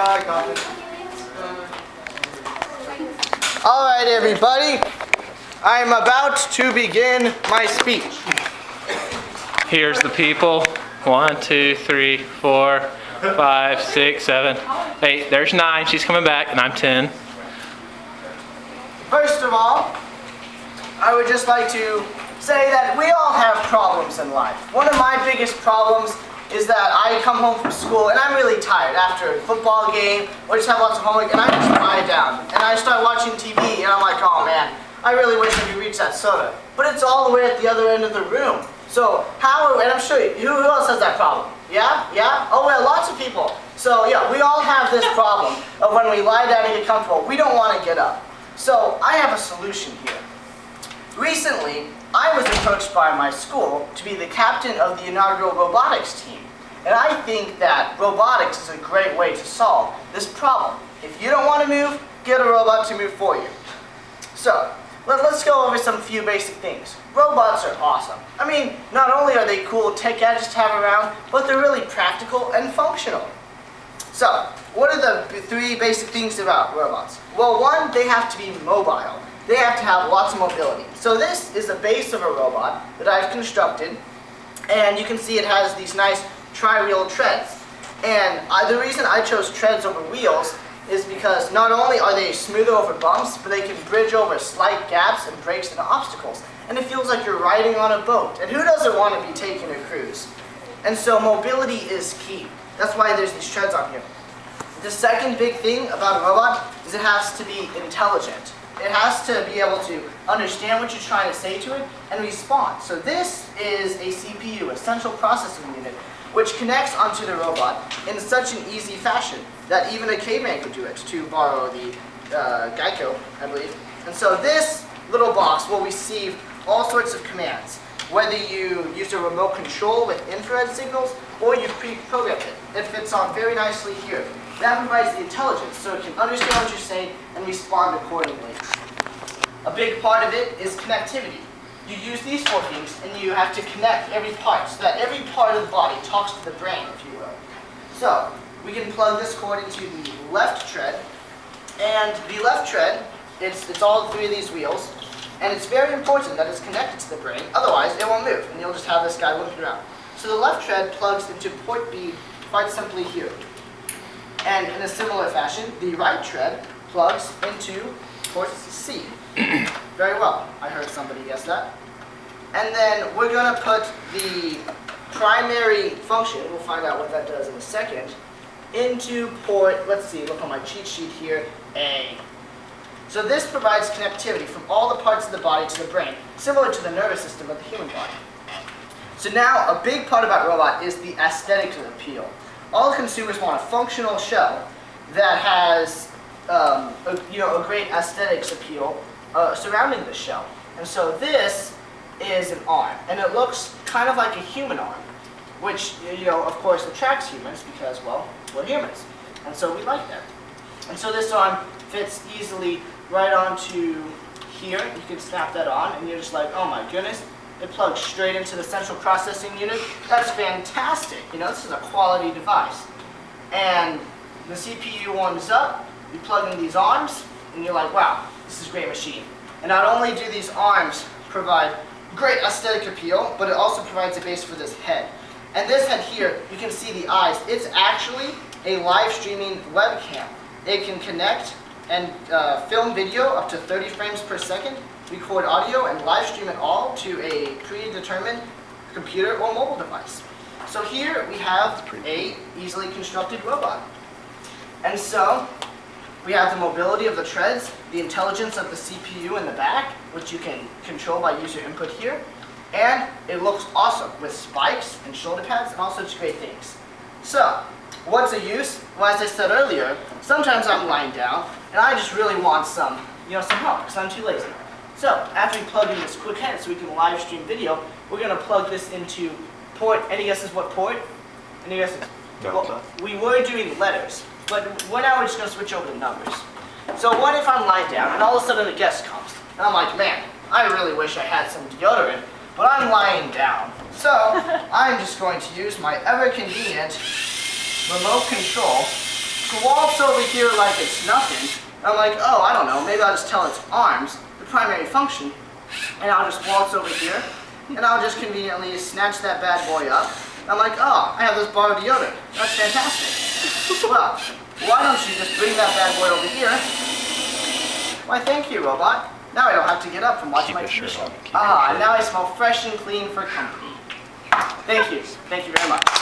I got it. All right, everybody. I'm about to begin my speech. Here's the people. 1, 2, 3, 4, 5, 6, 7, 8. There's 9. She's coming back, and I'm 10. First of all, I would just like to say that we all have problems in life. One of my biggest problems is that I come home from school and I'm really tired after a football game or just have lots of homework, and I just lie down and I start watching TV and I'm like, oh man, I really wish I could reach that soda. But it's all the way at the other end of the room. So and I'm sure, who else has that problem? Yeah? Yeah? Oh well, lots of people. So yeah, we all have this problem of when we lie down and get comfortable, we don't want to get up. So I have a solution here. Recently, I was approached by my school to be the captain of the inaugural robotics team. And I think that robotics is a great way to solve this problem. If you don't want to move, get a robot to move for you. So, let's go over some few basic things. Robots are awesome. I mean, not only are they cool tech gadgets to have around, but they're really practical and functional. So, what are the 3 basic things about robots? Well, one, they have to be mobile. They have to have lots of mobility. So this is the base of a robot that I've constructed, and you can see it has these nice tri-wheel treads. And the reason I chose treads over wheels is because not only are they smoother over bumps, but they can bridge over slight gaps and breaks and obstacles. And it feels like you're riding on a boat. And who doesn't want to be taking a cruise? And so mobility is key. That's why there's these treads on here. The second big thing about a robot is it has to be intelligent. It has to be able to understand what you're trying to say to it and respond. So this is a CPU, a central processing unit, which connects onto the robot in such an easy fashion that even a caveman could do it, to borrow the Geico, I believe. And so this little box will receive all sorts of commands, whether you use a remote control with infrared signals or you pre-programmed it. It fits on very nicely here. That provides the intelligence, so it can understand what you're saying and respond accordingly. A big part of it is connectivity. You use these 4 things and you have to connect every part, so that every part of the body talks to the brain, if you will. So, we can plug this cord into the left tread, and the left tread, it's all 3 of these wheels, and it's very important that it's connected to the brain, otherwise it won't move, and you'll just have this guy limping around. So the left tread plugs into port B quite simply here. And in a similar fashion, the right tread plugs into port C. Very well. I heard somebody guess that. And then we're going to put the primary function, we'll find out what that does in a second, into port, let's see, look on my cheat sheet here, A. So this provides connectivity from all the parts of the body to the brain, similar to the nervous system of the human body. So now, a big part about robot is the aesthetic appeal. All consumers want a functional shell that has a great aesthetics appeal surrounding the shell. And so this is an arm, and it looks kind of like a human arm, which of course attracts humans because, well, we're humans, and so we like that. And so this arm fits easily right onto here. You can snap that on, and you're just like, oh my goodness. It plugs straight into the central processing unit. That's fantastic. This is a quality device. And the CPU warms up, you plug in these arms, and you're like, wow, this is a great machine. And not only do these arms provide great aesthetic appeal, but it also provides a base for this head. And this head here, you can see the eyes. It's actually a live streaming webcam. It can connect and film video up to 30 frames per second, record audio, and live stream it all to a predetermined computer or mobile device. So here we have a easily constructed robot. And so we have the mobility of the treads, the intelligence of the CPU in the back, which you can control by user input here, and it looks awesome with spikes and shoulder pads and all sorts of great things. So, what's the use? Well, as I said earlier, sometimes I'm lying down and I just really want some help because I'm too lazy. So, after we plug in this quick head so we can live stream video, we're going to plug this into port. Any guesses what port? Any guesses? Well, we were doing letters, but now we're just going to switch over to numbers. So what if I'm lying down and all of a sudden a guest comes? And I'm like, man, I really wish I had some deodorant, but I'm lying down. So I'm just going to use my ever-convenient remote control waltz over here like it's nothing. I'm like, oh, I don't know, maybe I'll just tell its arms, the primary function, and I'll just waltz over here, and I'll just conveniently snatch that bad boy up. I'm like, oh, I have this bar of deodorant. That's fantastic. Well, why don't you just bring that bad boy over here? Why, thank you, robot. Now I don't have to get up from watching my TV show. And now I smell fresh and clean for company. Thank you. Thank you very much.